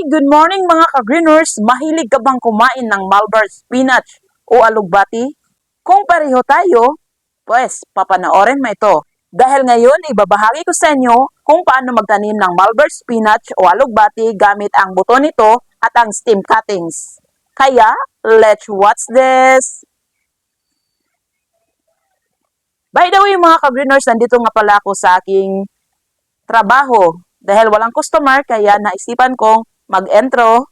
Good morning mga ka-greeners! Mahilig ka bang kumain ng Malbar spinach o alugbati? Kung pareho tayo, pues papanoorin mo ito. Dahil ngayon, ibabahagi ko sa inyo kung paano magtanim ng Malbar spinach o alugbati gamit ang buto nito at ang stem cuttings. Kaya, let's watch this! By the way mga ka-greeners, nandito nga pala ako sa aking trabaho. Dahil walang customer, kaya naisipan kong mag-intro.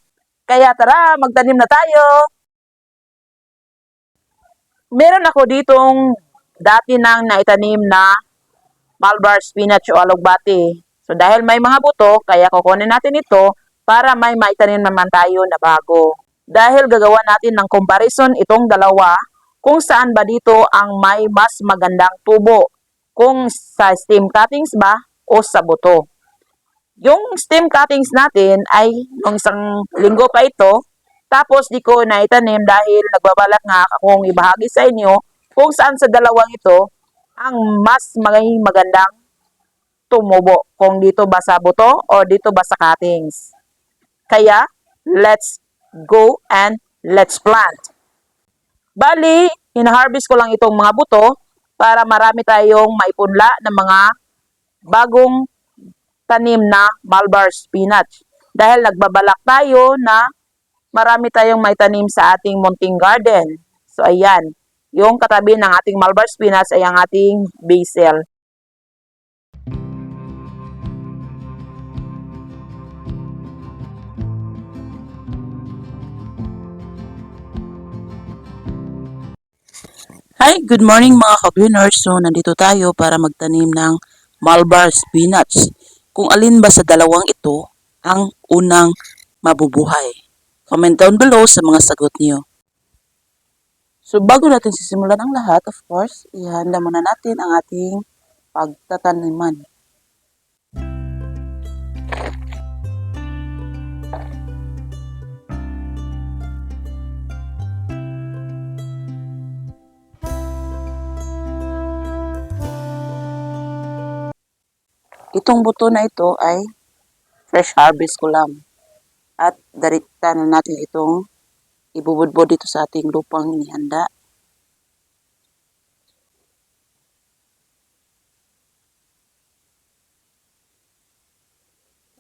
Kaya tara, magtanim na tayo! Meron ako ditong dati nang naitanim na Malbar spinach o alugbati. So dahil may mga buto, kaya kukunin natin ito para may maitanim naman tayo na bago. Dahil gagawa natin ng comparison itong dalawa kung saan ba dito ang may mas magandang tubo. Kung sa stem cuttings ba o sa buto. Yung stem cuttings natin ay nung isang linggo pa ito, tapos di ko naitanim dahil nagbabalak nga akong ibahagi sa inyo kung saan sa dalawang ito ang mas magandang tumubo. Kung dito ba sa buto o dito ba sa cuttings. Kaya, let's go and let's plant. Bali, hina-harvest ko lang itong mga buto para marami tayong maipunla ng mga bagong tanim na Malbar spinach. Dahil nagbabalak tayo na marami tayong may tanim sa ating munting garden. So ayan, yung katabi ng ating Malbar spinach ay ang ating basil. Hi, good morning mga ka-greeners. So nandito tayo para magtanim ng Malbar spinach. Kung alin ba sa dalawang ito ang unang mabubuhay? Comment down below sa mga sagot niyo. So bago natin sisimulan ang lahat, of course, ihanda muna natin ang ating pagtataniman. Itong buto na ito ay fresh harvest ko lang. At direkta na natin itong ibubudbod dito sa ating lupang inihanda.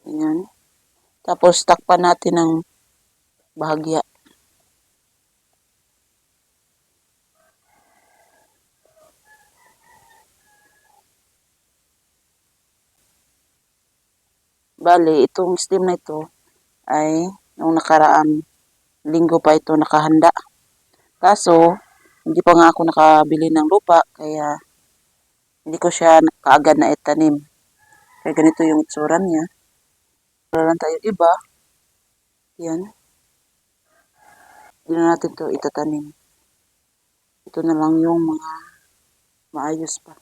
Ayan. Tapos takpan natin ng bahagya. Bale, itong stem na ito ay nung nakaraang linggo pa ito nakahanda. Kaso, hindi pa nga ako nakabili ng lupa, kaya hindi ko siya kaagad na itanim. Kaya ganito yung itsura niya. Wala lang tayo iba. Yan. Hindi na natin ito itatanim. Ito na lang yung mga maayos pa.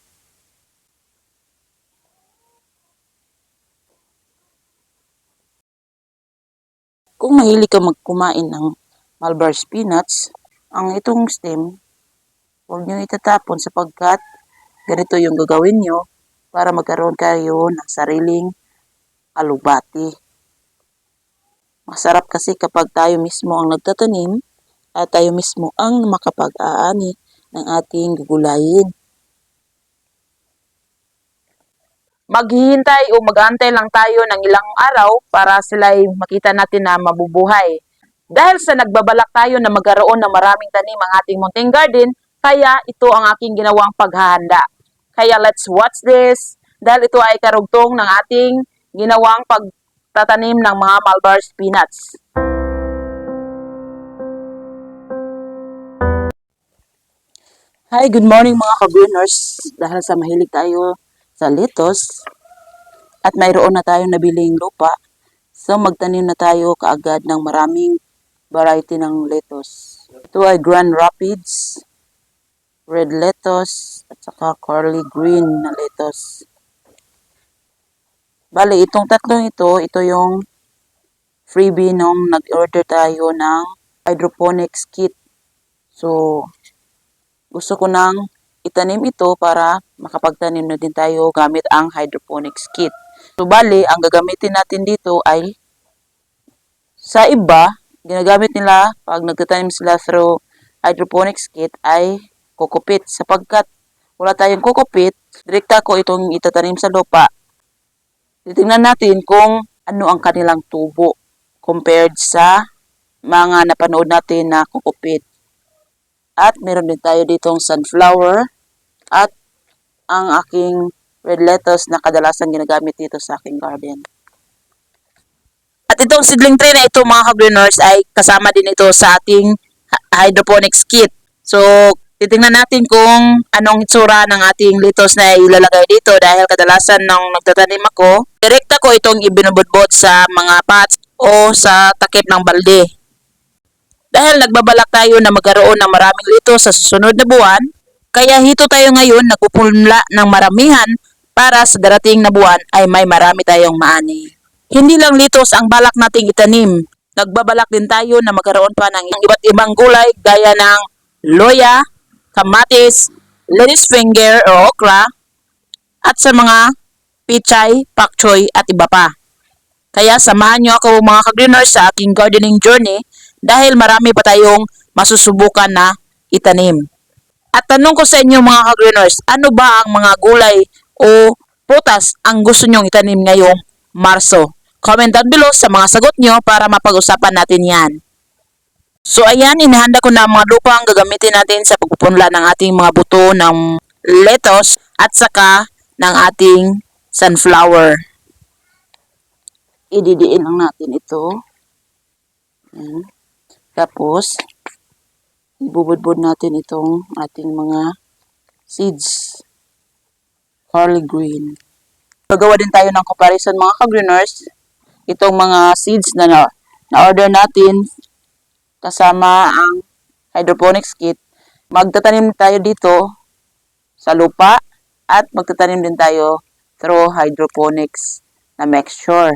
Kung mahilig ka magkumain ng Malbar spinach, ang itong stem, huwag nyo itatapon sapagkat ganito yung gagawin nyo para magkaroon kayo ng sariling alugbati. Masarap kasi kapag tayo mismo ang nagtatanim at tayo mismo ang makapag-aani ng ating gugulayin. Maghihintay o mag-aantay lang tayo ng ilang araw para sila'y makita natin na mabubuhay. Dahil sa nagbabalak tayo na magkaroon ng maraming tanim ang ating munting garden, kaya ito ang aking ginawang paghahanda. Kaya let's watch this, dahil ito ay karugtong ng ating ginawang pagtatanim ng mga Malbar spinach. Hi, good morning mga ka-greeners. Dahil sa mahilig tayo sa lettuce at mayroon na tayong nabiling lupa, so magtanim na tayo kaagad ng maraming variety ng lettuce. Ito ay Grand Rapids, red lettuce, at saka curly green na lettuce. Bale, itong tatlong ito yung freebie nung nag-order tayo ng hydroponics kit. So, gusto ko nang itanim ito para makapagtanim na din tayo gamit ang hydroponics kit. So, bali, ang gagamitin natin dito ay Sa iba, ginagamit nila pag nagtatanim sila through hydroponics kit ay kokopit sapagkat wala tayong kokopit, direkta ko itong itatanim sa lupa. Titingnan natin kung ano ang kanilang tubo compared sa mga napanood natin na kokopit. At meron din tayo ditong sunflower at ang aking red lettuce na kadalasan ginagamit dito sa aking garden. At itong seedling tray na ito mga ka-greeners ay kasama din ito sa ating hydroponics kit. So, titingnan natin kung anong itsura ng ating lettuce na ilalagay dito dahil kadalasan nung nagtatanim ako, direkta ko itong ibinubudbod sa mga pots o sa takip ng balde. Dahil nagbabalak tayo na magkaroon ng maraming lettuce sa susunod na buwan, kaya hito tayo ngayon nagpupunla ng maramihan para sa darating na buwan ay may marami tayong maani. Hindi lang lettuce ang balak nating itanim. Nagbabalak din tayo na magkaroon pa ng iba't ibang gulay gaya ng loya, kamatis, lettuce finger o okra, at sa mga pichay, pak choy at iba pa. Kaya samahan nyo ako mga ka-greeners sa aking gardening journey dahil marami pa tayong masusubukan na itanim. At tanong ko sa inyo mga ka-greeners, ano ba ang mga gulay o prutas ang gusto nyong itanim ngayong Marso? Comment down below sa mga sagot nyo para mapag-usapan natin yan. So ayan, inihanda ko na ang mga lupa ang gagamitin natin sa pagpupunla ng ating mga buto ng lettuce at saka ng ating sunflower. Ididiin lang natin ito. Ayan. Tapos, ibubudbud natin itong ating mga seeds. Carly green. Gagawa din tayo ng comparison mga ka-greeners. Itong mga seeds na na-order natin kasama ang hydroponics kit. Magtatanim tayo dito sa lupa at magtatanim din tayo through hydroponics na mixture.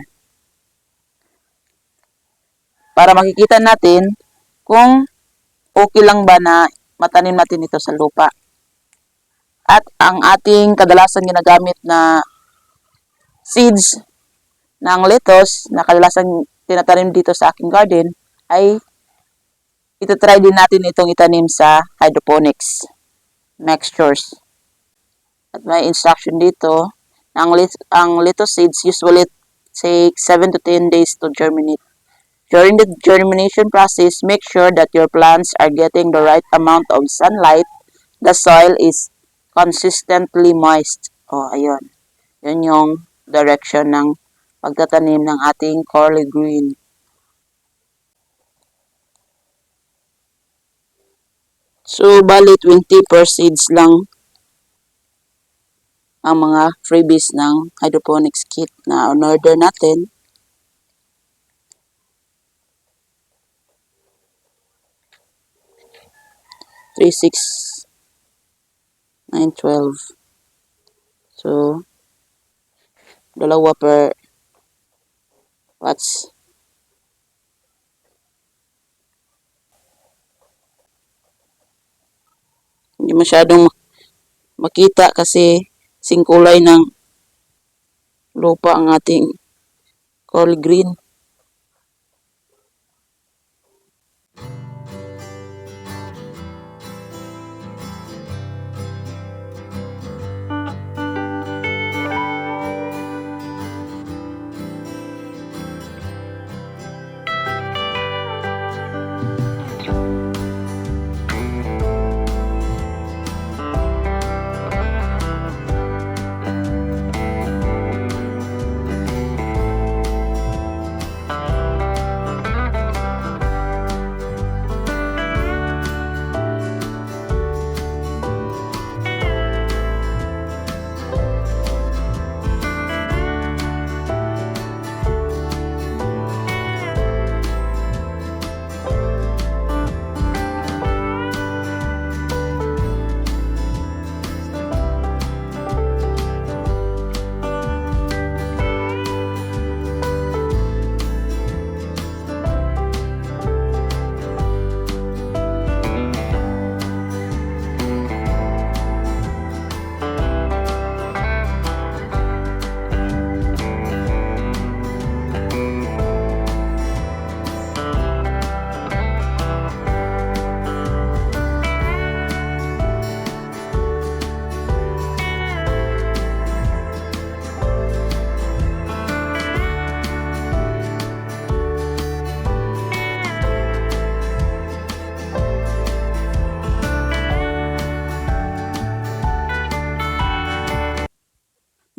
Para makikita natin kung okay lang ba na matanim natin ito sa lupa. At ang ating kadalasan ginagamit na seeds ng lettuce na kadalasan tinatanim dito sa aking garden ay ito-try din natin itong itanim sa hydroponics mixtures. At may instruction dito, ang lettuce seeds usually take 7 to 10 days to germinate. During the germination process, make sure that your plants are getting the right amount of sunlight. The soil is consistently moist. Ayun. Yun yung direction ng pagtatanim ng ating Carly green. So, bali 20 per seeds lang ang mga freebies ng hydroponics kit na on-order natin. 3, 6, 9, 12. So, dalawa per pots. Hindi masyadong makita kasi singkulay ng lupa ang ating Carly green.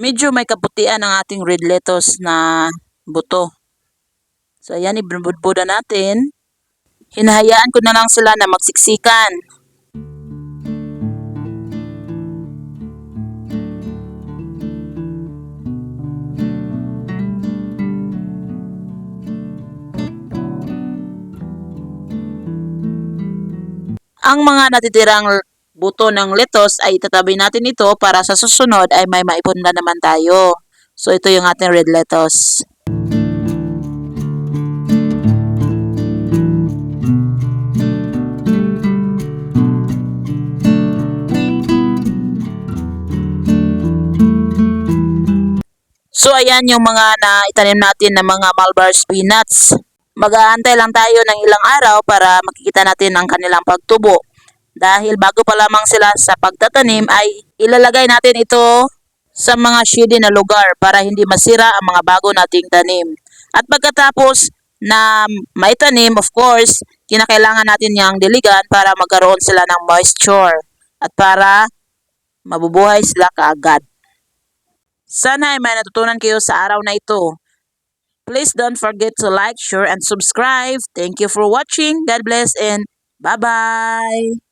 medyo may kaputian ang ating red lettuce na buto. So ayan, ibudbuda natin. Hinahayaan ko na lang sila na magsiksikan. Ang mga natitirang buto ng lettuce ay itatabi natin ito para sa susunod ay may maipon na naman tayo. So ito yung ating red lettuce. So ayan yung mga naitanim natin na mga Malabar spinach. Mag-aantay lang tayo ng ilang araw para makikita natin ang kanilang pagtubo. Dahil bago pa lamang sila sa pagtatanim ay ilalagay natin ito sa mga shady na lugar para hindi masira ang mga bago nating tanim. At pagkatapos na maitanim, of course, kinakailangan natin yung diligan para magkaroon sila ng moisture at para mabubuhay sila kaagad. Sana ay may natutunan kayo sa araw na ito. Please don't forget to like, share, and subscribe. Thank you for watching. God bless and bye-bye!